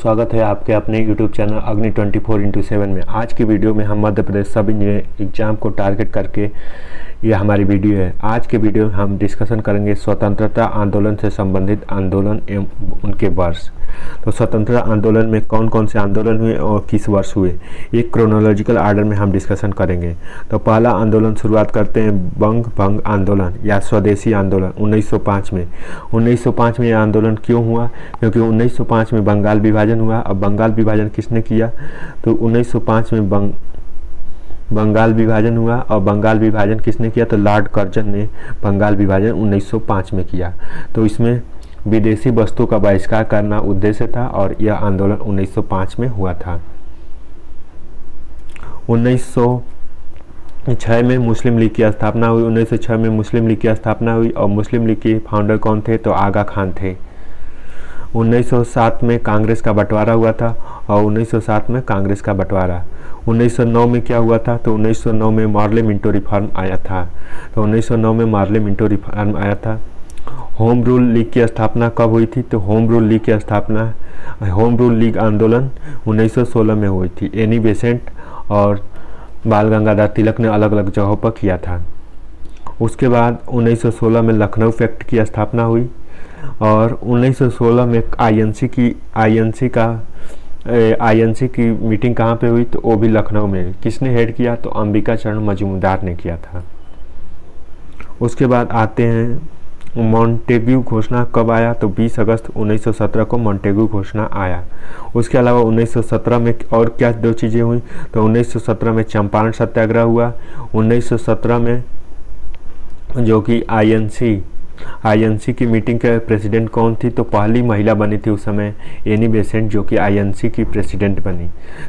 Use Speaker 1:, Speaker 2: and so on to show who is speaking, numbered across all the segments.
Speaker 1: स्वागत है आपके अपने YouTube चैनल अग्नि 24/7 में। आज की वीडियो में हम मध्य प्रदेश सब इंजीनियर एग्जाम को टारगेट करके ये हमारी वीडियो है। आज के वीडियो में हम डिस्कशन करेंगे स्वतंत्रता आंदोलन से संबंधित आंदोलन एवं उनके वर्ष। तो स्वतंत्रता आंदोलन में कौन कौन से आंदोलन हुए और किस वर्ष हुए, एक क्रोनोलॉजिकल आर्डर में हम डिस्कशन करेंगे। तो पहला आंदोलन शुरुआत करते हैं बंग भंग आंदोलन या स्वदेशी आंदोलन 1905 में। 1905 में यह आंदोलन क्यों हुआ? क्योंकि 1905 में बंगाल विभाजन हुआ। अब बंगाल विभाजन किसने किया? तो 1905 में बंगाल विभाजन हुआ और बंगाल विभाजन किसने किया? तो लॉर्ड कर्जन ने बंगाल विभाजन 1905 में किया। तो इसमें विदेशी वस्तुओं का बहिष्कार करना उद्देश्य था और यह आंदोलन 1905 में हुआ था। 1906 में मुस्लिम लीग की स्थापना हुई। 1906 में मुस्लिम लीग की स्थापना हुई और मुस्लिम लीग के फाउंडर कौन थे? तो आगा खान थे। 1907 में कांग्रेस का बंटवारा हुआ था और 1907 में कांग्रेस का बंटवारा। 1909 में क्या हुआ था? तो 1909 में मार्ले मिंटो रिफॉर्म आया था। तो 1909 में मार्ले मिंटो रिफॉर्म आया था। होम रूल लीग की स्थापना कब हुई थी? तो होम रूल लीग की स्थापना, होम रूल लीग आंदोलन 1916 में हुई थी। एनी बेसेंट और बाल गंगाधर तिलक ने अलग अलग जगहों पर किया था। उसके बाद 1916 में लखनऊ फैक्ट की स्थापना हुई और 1916 में आईएनसी की मीटिंग कहाँ पे हुई? तो वो भी लखनऊ में। किसने हेड किया? तो अंबिका चरण मजूमदार ने किया था। उसके बाद आते हैं मॉन्टेग्यू घोषणा कब आया? तो 20 अगस्त 1917 को मॉन्टेग्यू घोषणा आया। उसके अलावा 1917 में और क्या दो चीज़ें हुई? तो 1917 में चंपारण सत्याग्रह हुआ। 1917 में जो कि आईएनसी की मीटिंग के प्रेसिडेंट कौन थी? तो पहली महिला बनी थी उस समय एनी बेसेंट, जो कि आईएनसी की प्रेसिडेंट बनी।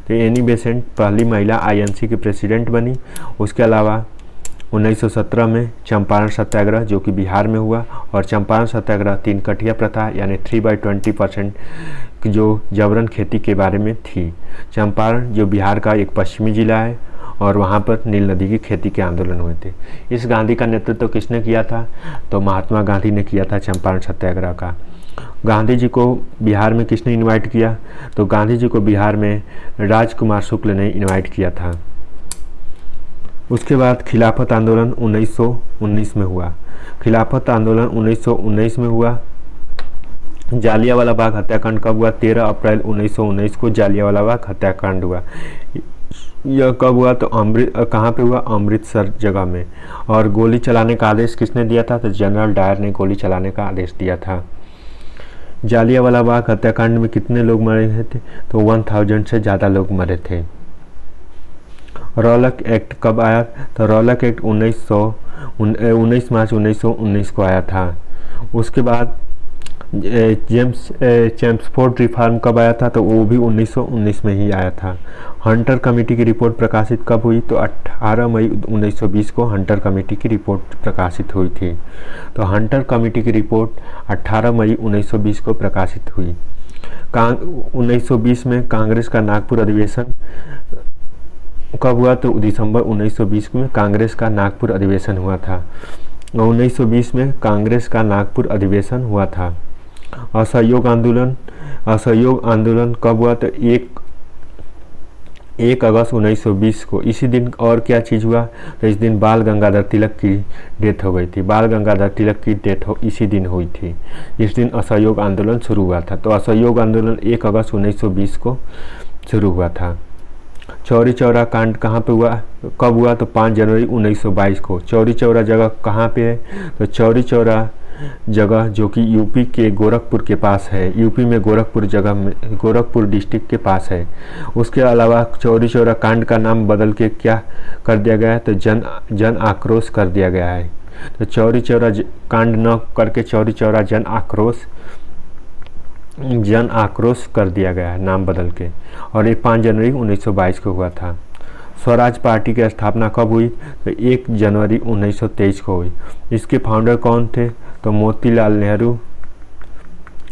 Speaker 1: तो एनी बेसेंट पहली महिला आईएनसी की प्रेसिडेंट बनी। उसके अलावा 1917 में चंपारण सत्याग्रह जो कि बिहार में हुआ और चंपारण सत्याग्रह 3 कठिया प्रथा यानी 3/20% जो जबरन खेती के बारे में थी। चंपारण जो बिहार का एक पश्चिमी जिला है और वहाँ पर नील नदी की खेती के आंदोलन हुए थे। इस गांधी का नेतृत्व किसने किया था? तो महात्मा गांधी ने किया था चंपारण सत्याग्रह का। गांधी जी को बिहार में किसने इनवाइट किया? तो गांधी जी को बिहार में राजकुमार शुक्ल ने इनवाइट किया था। उसके बाद खिलाफत आंदोलन 1919 में हुआ। खिलाफत आंदोलन 1919 में हुआ। जालियांवाला बाग हत्याकांड कब हुआ? 13 अप्रैल 1919 को जालियांवाला बाग हत्याकांड हुआ। यह कब हुआ? तो कहाँ पे हुआ? अमृतसर जगह में। और गोली चलाने का आदेश किसने दिया था? तो जनरल डायर ने गोली चलाने का आदेश दिया था। जालियांवाला बाग हत्याकांड में कितने लोग मरे थे? तो 1000 से ज़्यादा लोग मरे थे। रॉलक एक्ट कब आया? तो रॉलक एक्ट 19 मार्च 1919 को आया था। उसके बाद चेम्सफोर्ड रिफॉर्म कब आया था? तो वो भी 1919 में ही आया था। हंटर कमेटी की रिपोर्ट प्रकाशित कब हुई? तो 18 मई 1920 को हंटर कमेटी की रिपोर्ट प्रकाशित हुई थी। तो हंटर कमेटी की रिपोर्ट 18 मई 1920 को प्रकाशित हुई। 1920 में कांग्रेस का नागपुर अधिवेशन कब हुआ? तो दिसंबर 1920 में कांग्रेस का नागपुर अधिवेशन हुआ था। 1920 में कांग्रेस का नागपुर अधिवेशन हुआ था। असहयोग आंदोलन कब हुआ? तो 1 अगस्त 1920 को। इसी दिन और क्या चीज़ हुआ? तो इस दिन बाल गंगाधर तिलक की डेथ हो गई थी। बाल गंगाधर तिलक की डेथ इसी दिन हुई थी। इस दिन असहयोग आंदोलन शुरू हुआ था। तो असहयोग आंदोलन 1 अगस्त 1920 को शुरू हुआ था। चौरी चौरा कांड कहाँ पे हुआ? कब हुआ? तो 5 जनवरी 1922 को। चौरी चौरा जगह कहाँ पे है? तो चौरी चौरा जगह जो कि यूपी के गोरखपुर के पास है। यूपी में गोरखपुर जगह में, गोरखपुर डिस्ट्रिक्ट के पास है। उसके अलावा चौरी चौरा कांड का नाम बदल के क्या कर दिया गया है? तो जन आक्रोश कर दिया गया है। तो चौरी चौरा कांड न करके चौरी चौरा जन आक्रोश कर दिया गया है नाम बदल के। और ये 5 जनवरी 1922 को हुआ था। स्वराज पार्टी की स्थापना कब हुई? तो 1 जनवरी 1923 को हुई। इसके फाउंडर कौन थे? तो मोतीलाल नेहरू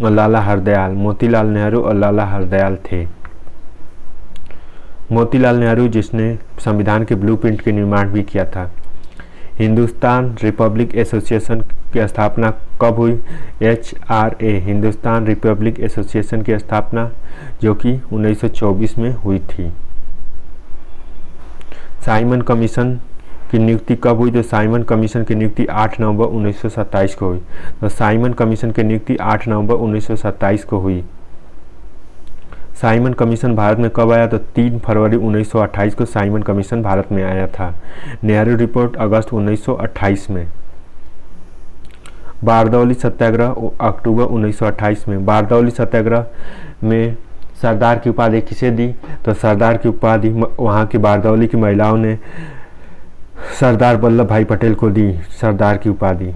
Speaker 1: और लाला हरदयाल। मोतीलाल नेहरू और लाला हरदयाल थे। मोतीलाल नेहरू जिसने संविधान के ब्लूप्रिंट के निर्माण भी किया था। हिंदुस्तान रिपब्लिक एसोसिएशन की स्थापना कब हुई? HRA हिंदुस्तान रिपब्लिक एसोसिएशन की स्थापना जो कि 1924 में हुई थी। साइमन कमीशन की नियुक्ति कब हुई? तो साइमन कमीशन की नियुक्ति 8 नवंबर 1927 को हुई। तो साइमन कमीशन की नियुक्ति 8 नवंबर 1927 को हुई। साइमन कमीशन भारत में कब आया? तो 3 फरवरी 1928 को साइमन कमीशन भारत में आया था। नेहरू रिपोर्ट अगस्त 1928 में। बारदौली सत्याग्रह अक्टूबर 1928 में। बारदौली सत्याग्रह में सरदार की उपाधि किसे दी? तो सरदार की उपाधि वहाँ की बारदौली की महिलाओं ने सरदार वल्लभ भाई पटेल को दी सरदार की उपाधि।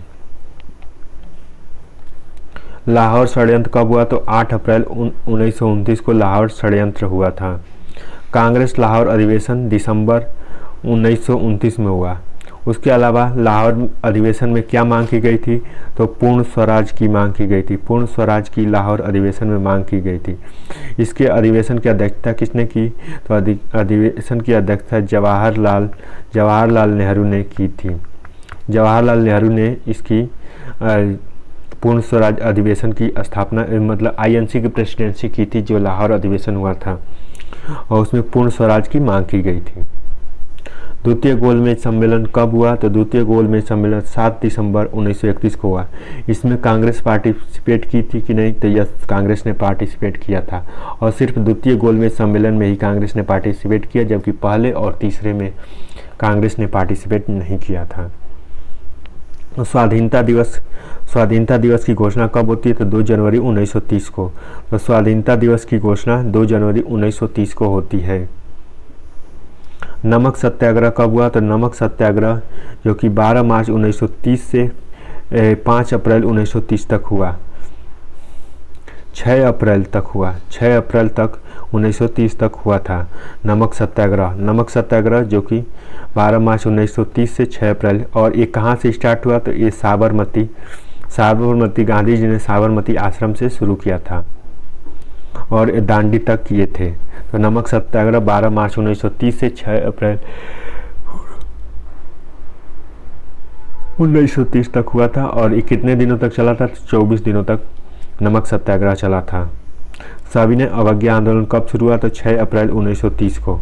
Speaker 1: लाहौर षड्यंत्र कब हुआ? तो 8 अप्रैल 1929 को लाहौर षड्यंत्र हुआ था। कांग्रेस लाहौर अधिवेशन दिसंबर 1929 में हुआ। उसके अलावा लाहौर अधिवेशन में क्या मांग की गई थी? तो पूर्ण स्वराज की मांग की गई थी। पूर्ण स्वराज की लाहौर अधिवेशन में मांग की गई थी। इसके अधिवेशन की अध्यक्षता किसने की? तो अधिवेशन की अध्यक्षता जवाहरलाल नेहरू ने की थी। जवाहरलाल नेहरू ने इसकी पूर्ण स्वराज अधिवेशन की स्थापना मतलब INC की प्रेसिडेंसी की थी जो लाहौर अधिवेशन हुआ था और उसमें पूर्ण स्वराज की मांग की गई थी। द्वितीय गोलमेज सम्मेलन कब हुआ? तो द्वितीय गोलमेज सम्मेलन 7 दिसंबर 1931 को हुआ। इसमें कांग्रेस पार्टिसिपेट की थी कि नहीं? तो यस, कांग्रेस ने पार्टिसिपेट किया था और सिर्फ द्वितीय गोलमेज सम्मेलन में ही कांग्रेस ने पार्टिसिपेट किया, जबकि पहले और तीसरे में कांग्रेस ने पार्टिसिपेट नहीं किया था। स्वाधीनता दिवस की घोषणा कब होती है? तो 2 जनवरी 1930 को। तो स्वाधीनता दिवस की घोषणा 2 जनवरी 1930 को होती है। नमक सत्याग्रह कब हुआ? तो नमक सत्याग्रह जो कि 12 मार्च 1930 से 5 अप्रैल 1930 तक हुआ। 6 अप्रैल तक 1930 तक हुआ था नमक सत्याग्रह। नमक सत्याग्रह जो कि 12 मार्च 1930 से 6 अप्रैल। और ये कहाँ से स्टार्ट हुआ? तो ये साबरमती गांधी जी ने साबरमती आश्रम से शुरू किया था और दांडी तक किए थे। तो नमक सत्याग्रह 12 मार्च 1930 से 6 अप्रैल 1930 तक हुआ था और ये कितने दिनों तक चला था? 24 दिनों तक नमक सत्याग्रह चला था। सविनय अवज्ञा आंदोलन कब शुरू हुआ? तो 6 अप्रैल 1930 को।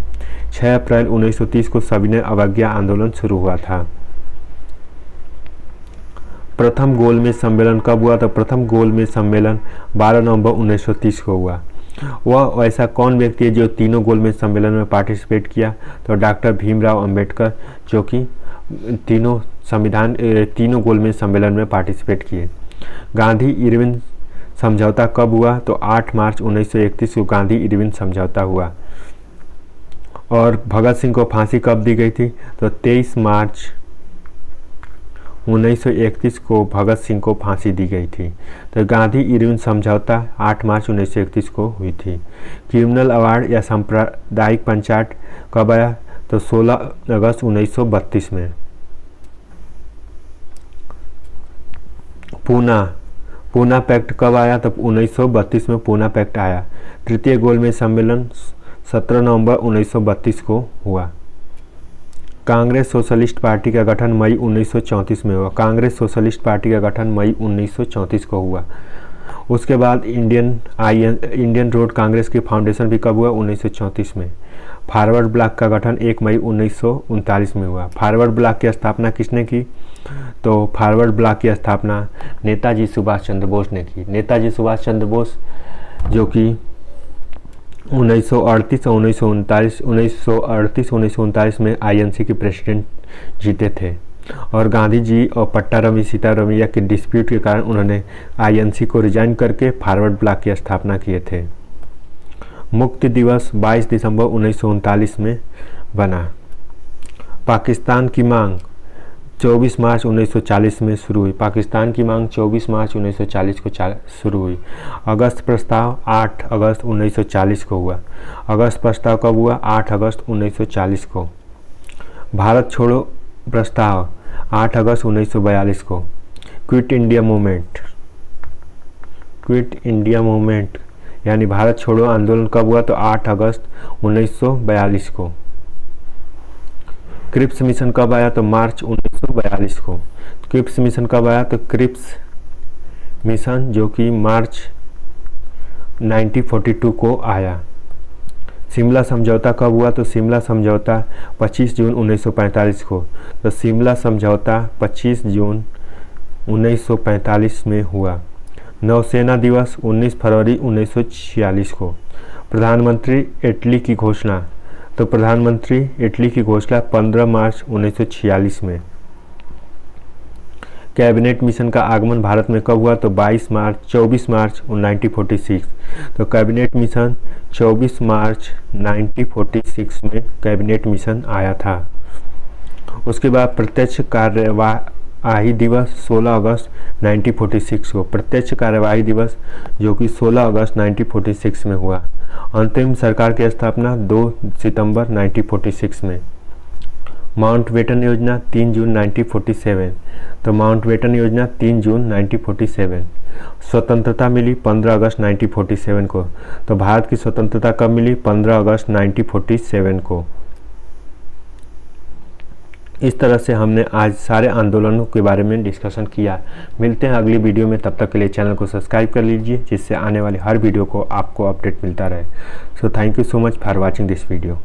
Speaker 1: 6 अप्रैल 1930 को सविनय अवज्ञा आंदोलन शुरू हुआ था। प्रथम गोलमेज सम्मेलन कब हुआ? तो प्रथम गोलमेज सम्मेलन 12 नवंबर 1930 को हुआ। वह ऐसा कौन व्यक्ति है जो तीनों गोलमेज सम्मेलन में पार्टिसिपेट किया? तो डॉक्टर भीमराव अंबेडकर, जो कि तीनों गोलमेज सम्मेलन में पार्टिसिपेट किए। गांधी इरविन समझौता कब हुआ? तो 8 मार्च 1931 को गांधी इरविन समझौता हुआ। और भगत सिंह को फांसी कब दी गई थी? तो 23 मार्च 1931 को भगत सिंह को फांसी दी गई थी। तो गांधी इरविन समझौता 8 मार्च 1931 को हुई थी। क्रिमिनल अवार्ड या सांप्रदायिक पंचायत कब आया? तो 16 अगस्त 1932 में। पूना पैक्ट कब आया? तो 1932 में पूना पैक्ट आया। तृतीय गोलमेज सम्मेलन 17 नवंबर 1932 को हुआ। कांग्रेस सोशलिस्ट पार्टी का गठन मई 1934 में हुआ। कांग्रेस सोशलिस्ट पार्टी का गठन मई 1934 को हुआ। उसके बाद इंडियन रोड कांग्रेस की फाउंडेशन भी कब हुआ? 1934 में। फॉरवर्ड ब्लॉक का गठन 1 मई 1939 में हुआ। फॉरवर्ड ब्लॉक की स्थापना किसने की? तो फॉरवर्ड ब्लॉक की स्थापना नेताजी सुभाष चंद्र बोस ने की। नेताजी सुभाष चंद्र बोस जो कि 1938-1939 में INC के प्रेसिडेंट जीते थे और गांधी जी और पट्टा रमी सीतारमैया के डिस्प्यूट के कारण उन्होंने INC को रिजाइन करके फॉरवर्ड ब्लॉक की स्थापना किए थे। मुक्ति दिवस 22 दिसंबर 1939 में बना। पाकिस्तान की मांग 24 मार्च 1940 में शुरू हुई। पाकिस्तान की मांग 24 मार्च 1940 को शुरू हुई। अगस्त प्रस्ताव 8 अगस्त 1940 को हुआ। अगस्त प्रस्ताव कब हुआ? 8 अगस्त 1940 को। भारत छोड़ो प्रस्ताव 8 अगस्त 1942 को। क्विट इंडिया मूवमेंट यानी भारत छोड़ो आंदोलन कब हुआ? तो 8 अगस्त 1942 को। क्रिप्स मिशन कब आया? तो मार्च 1942 को। क्रिप्स मिशन कब आया? तो क्रिप्स मिशन जो कि मार्च 1942 को आया। शिमला समझौता कब हुआ? तो शिमला समझौता 25 जून 1945 को। तो शिमला समझौता 25 जून 1945 में हुआ। नौसेना दिवस 19 फरवरी 1946 को। प्रधानमंत्री इटली की घोषणा, तो प्रधानमंत्री इटली की घोषणा 15 मार्च 1946 में। कैबिनेट मिशन का आगमन भारत में कब हुआ? तो 24 मार्च 1946। तो कैबिनेट मिशन 24 मार्च 1946 में कैबिनेट मिशन आया था। उसके बाद प्रत्यक्ष कार्यवाही दिवस 16 अगस्त 1946 को। प्रत्यक्ष कार्यवाही दिवस जो कि 16 अगस्त 1946 में हुआ। अंतरिम सरकार की स्थापना 2 सितंबर 1946 में। माउंटबेटन योजना 3 जून 1947। तो माउंटबेटन योजना 3 जून 1947। स्वतंत्रता मिली 15 अगस्त 1947 को। तो भारत की स्वतंत्रता कब मिली? 15 अगस्त 1947 को। इस तरह से हमने आज सारे आंदोलनों के बारे में डिस्कशन किया। मिलते हैं अगली वीडियो में, तब तक के लिए चैनल को सब्सक्राइब कर लीजिए जिससे आने वाली हर वीडियो को आपको अपडेट मिलता रहे। So thank you so much for watching this video.